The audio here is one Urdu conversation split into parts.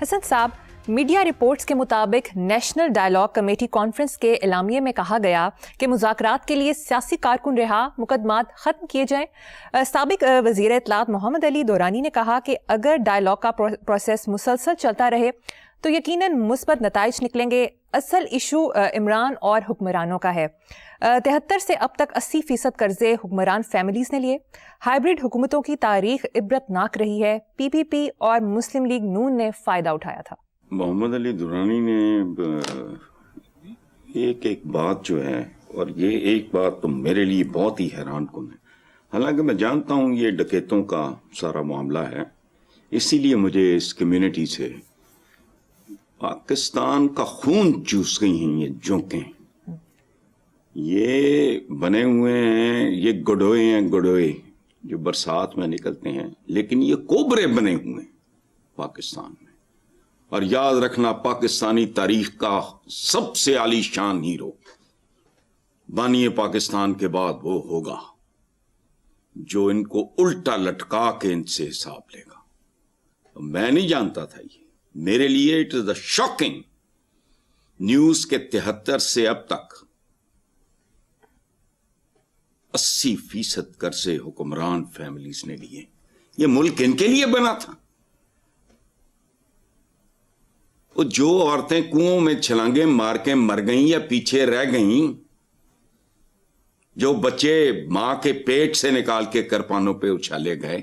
حسن صاحب، میڈیا رپورٹس کے مطابق نیشنل ڈائلاگ کمیٹی کانفرنس کے اعلامیے میں کہا گیا کہ مذاکرات کے لیے سیاسی کارکن رہا، مقدمات ختم کیے جائیں۔ سابق وزیر اطلاعات محمد علی دورانی نے کہا کہ اگر ڈائلاگ کا پروسیس مسلسل چلتا رہے تو یقیناً مثبت نتائج نکلیں گے۔ اصل ایشو عمران اور حکمرانوں کا ہے۔ 73 سے اب تک 80% قرضے حکمران فیملیز نے لیے۔ ہائیبرڈ حکومتوں کی تاریخ عبرتناک رہی ہے۔ پی پی پی اور مسلم لیگ نون نے فائدہ اٹھایا تھا۔ محمد علی دورانی نے ایک بات جو ہے، اور یہ ایک بات تو میرے لیے بہت ہی حیران کن ہے، حالانکہ میں جانتا ہوں یہ ڈکیتوں کا سارا معاملہ ہے، اسی لیے مجھے اس کمیونٹی سے پاکستان کا خون چوس گئی ہیں یہ جونکیں، یہ بنے ہوئے ہیں، یہ گڈوئے ہیں، گڈوئے جو برسات میں نکلتے ہیں، لیکن یہ کوبرے بنے ہوئے ہیں پاکستان میں۔ اور یاد رکھنا، پاکستانی تاریخ کا سب سے عالی شان ہیرو بانی پاکستان کے بعد وہ ہوگا جو ان کو الٹا لٹکا کے ان سے حساب لے گا۔ میں نہیں جانتا تھا، یہ میرے لیے it is the shocking news کے 73 سے اب تک 80% قرضے حکمران فیملیز نے لیے۔ یہ ملک ان کے لیے بنا تھا؟ وہ جو عورتیں کنووں میں چھلانگیں مار کے مر گئیں یا پیچھے رہ گئیں، جو بچے ماں کے پیٹ سے نکال کے کرپانوں پہ اچھالے گئے،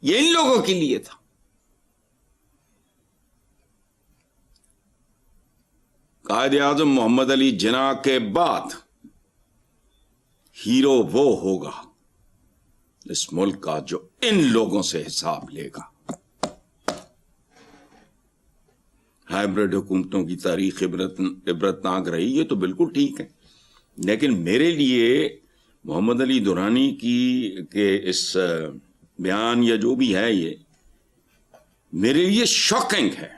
یہ ان لوگوں کے لیے تھا۔ قائد اعظم محمد علی جناح کے بعد ہیرو وہ ہوگا اس ملک کا جو ان لوگوں سے حساب لے گا۔ ہائیبرڈ حکومتوں کی تاریخ عبرتناک رہی، یہ تو بالکل ٹھیک ہے، لیکن میرے لیے محمد علی دورانی کے اس بیان یا جو بھی ہے، یہ میرے لیے شاکنگ ہے۔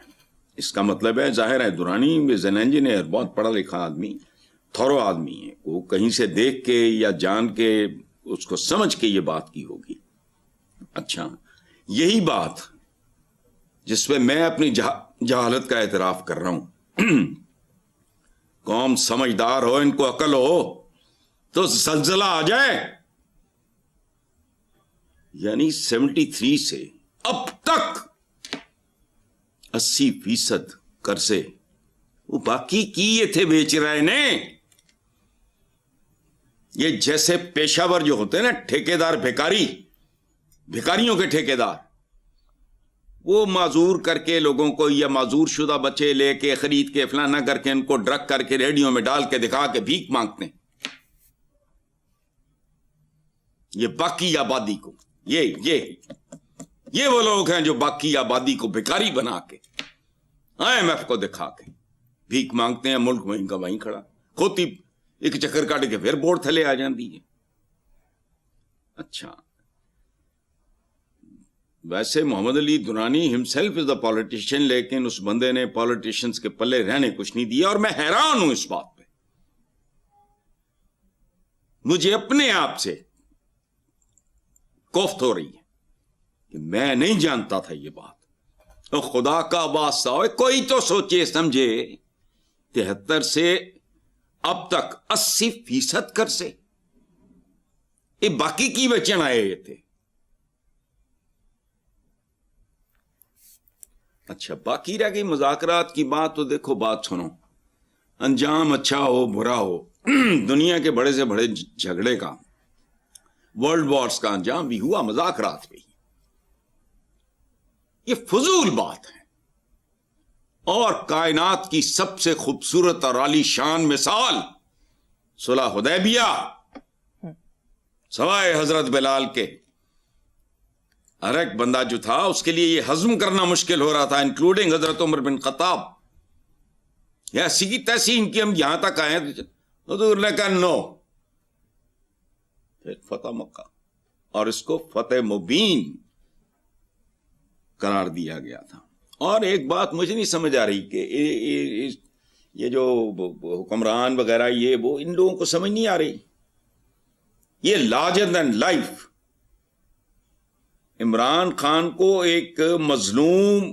اس کا مطلب ہے، ظاہر ہے دورانی از این انجینئر، بہت پڑھا لکھا آدمی، تھورو آدمی ہے، وہ کہیں سے دیکھ کے یا جان کے اس کو سمجھ کے یہ بات کی ہوگی۔ اچھا، یہی بات جس پہ میں اپنی جہالت کا اعتراف کر رہا ہوں، قوم سمجھدار ہو، ان کو عقل ہو تو زلزلہ آ جائے۔ یعنی 73 سے اب تک 80% قرضے وہ باقی کیے تھے بیچ رہے نے۔ یہ جیسے پیشہ ور جو ہوتے ہیں نا، ٹھیکیدار، بھیکاریوں کے ٹھیکیدار، وہ معذور کر کے لوگوں کو یا معذور شدہ بچے لے کے خرید کے فلانا کر کے ان کو ڈرگ کر کے ریڈیو میں ڈال کے دکھا کے بھیک مانگتے ہیں۔ یہ باقی آبادی کو، یہ وہ لوگ ہیں جو باقی آبادی کو بھکاری بنا کے IMF کو دکھا کے بھیک مانگتے ہیں۔ ملک وہیں کا وہیں کھڑا، کھوتی ایک چکر کاٹ کے پھر بورڈ تھلے آ جاندی ہے۔ اچھا، ویسے محمد علی دورانی himself is a politician، لیکن اس بندے نے پالیٹیشنز کے پلے رہنے کچھ نہیں دیا، اور میں حیران ہوں اس بات پہ۔ مجھے اپنے آپ سے کوفت ہو رہی ہے کہ میں نہیں جانتا تھا یہ بات۔ تو خدا کا واسطہ ہوئے کوئی تو سوچے سمجھے، 73 سے اب تک 80% قرضے، یہ باقی کی بچن آئے تھے۔ اچھا، باقی رہ گئی مذاکرات کی بات، تو دیکھو بات سنو، انجام اچھا ہو برا ہو، دنیا کے بڑے سے بڑے جھگڑے کا، ورلڈ وارز کا انجام بھی ہوا مذاکرات پہ۔ یہ فضول بات ہے، اور کائنات کی سب سے خوبصورت اور عالی شان مثال صلح حدیبیہ، سوائے حضرت بلال کے ہر ایک بندہ جو تھا اس کے لیے یہ ہضم کرنا مشکل ہو رہا تھا، انکلوڈنگ حضرت عمر بن خطاب۔ ایسی کی تیسی ان کی ہم یہاں تک آئے، حضور نے کہا نو، پھر فتح مکہ، اور اس کو فتح مبین قرار دیا گیا تھا۔ اور ایک بات مجھے نہیں سمجھ آ رہی کہ یہ جو حکمران وغیرہ، یہ وہ ان لوگوں کو سمجھ نہیں آ رہی، یہ larger then life Imran Khan کو ایک مظلوم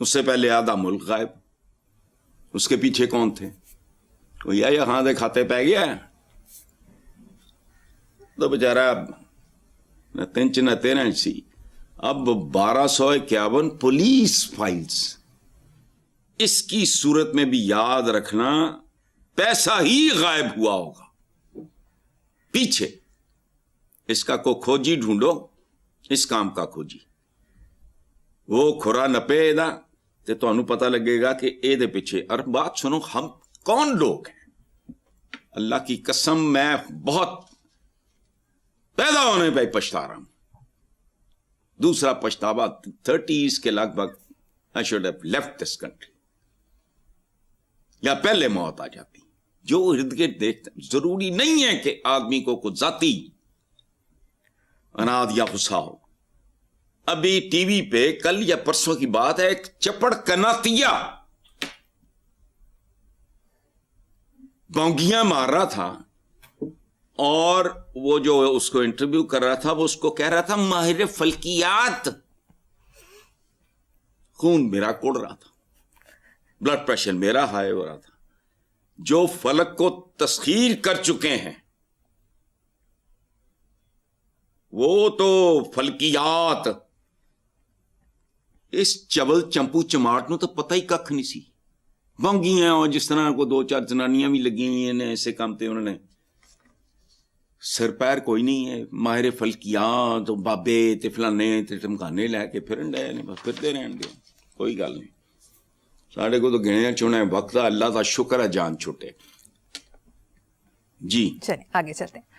اس سے پہلے آدھا ملک غائب. اس کے پیچھے کون تھے؟ کوئی یہاں دے کھاتے پہ گیا ہے تو بیچارہ نہ 3 نہ 13 سی. اب 1251 پولیس فائلز. اس کی صورت میں بھی یاد رکھنا پیسہ ہی غائب ہوا ہوگا پیچھے. اس کا کو کھوجی ڈھونڈو, اس کام کا کھوجی, وہ کھرا نپے دا تے تو انو پتہ لگے گا کہ اے دے پیچھے. اور بات سنو, ہم کون لوگ ہیں؟ اللہ کی قسم میں بہت پیدا ہونے پہ پچھتا رہا ہوں. دوسرا پچھتاوا 30s کے لگ بھگ I should have left this country, یا پہلے موت آ جاتی. جو ارد گرد دیکھتے, ضروری نہیں ہے کہ آدمی کو کچھ ذاتی اناد یا غصہ ہو. ابھی ٹی وی پہ کل یا پرسوں کی بات ہے, ایک چپڑ کناتیا بونگیاں مار رہا تھا, اور وہ جو اس کو انٹرویو کر رہا تھا وہ اس کو کہہ رہا تھا ماہر فلکیات. خون میرا کوڑ رہا تھا, بلڈ پریشر میرا ہائی ہو رہا تھا. جو فلک کو تسخیر کر چکے ہیں وہ تو فلکیات, اس چبل چمپو چماٹ نو تو پتہ ہی کھ نہیں سی. بونگی ہیں, اور جس طرح کو 2-4 جنانیاں بھی لگی ہوئی ہیں ایسے کام تے, انہوں نے سر پیر کوئی نہیں ہے. ماہر فلکیات بابے تے فلانے تے ٹمکانے لے کے پھرن ڈے نے, بس پھرتے رہن گے, کوئی گل نہیں. ساڑھے کو تو گنے چونا ہے وقت, اللہ کا شکر ہے جان چھوٹے. جی چلیں آگے چلتے ہیں.